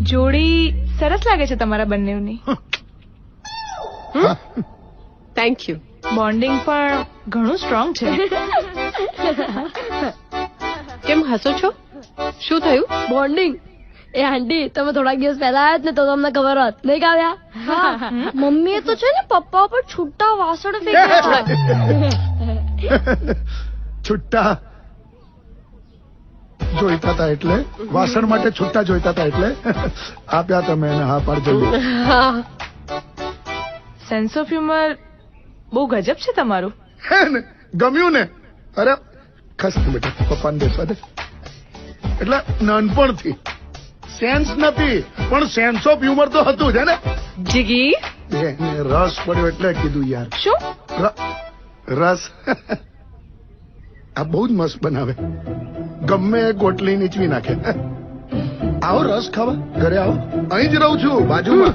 જોડી સરસ લાગે છે તમારા બંનેની. Thank you. બોન્ડિંગ પણ ઘણું સ્ટ્રોંગ છે. કેમ હસો છો? શું થયું? બોન્ડિંગ એ આંટી તમે થોડાક દિવસ પહેલા આવ્યા જ ને તો તમને ખબર હોત નહીં કાવ્યા? મમ્મીએ તો છે ને પપ્પા પર છૂટા વાસણ ફેંક્યા. છુટ્ટા જોઈતા હતા એટલે વાસણ માટે છુટ્ટા જોઈતા હતા એટલે આપ્યા તમે એને હા પાડ જલ્દી. હા. સેન્સ ઓફ હ્યુમર બહુ ગજબ છે તમારું. હે ને ગમ્યું ને? અરે ખસ તું બેટા પપ્પાને બેસવા દે. એટલે નાનપણથી સેન્સ નથી પણ સેન્સ ઓફ હ્યુમર તો હતું જ હે ને. જીગી એને રસ પડ્યો એટલે કીધું યાર. શું? રસ આ બહુ જ મસ્ત બનાવે. ગમે એ ગોટલી નીચવી નાખે. આવો રસ ખાવા ઘરે આવો. અહીં જ રહું છું બાજુમાં.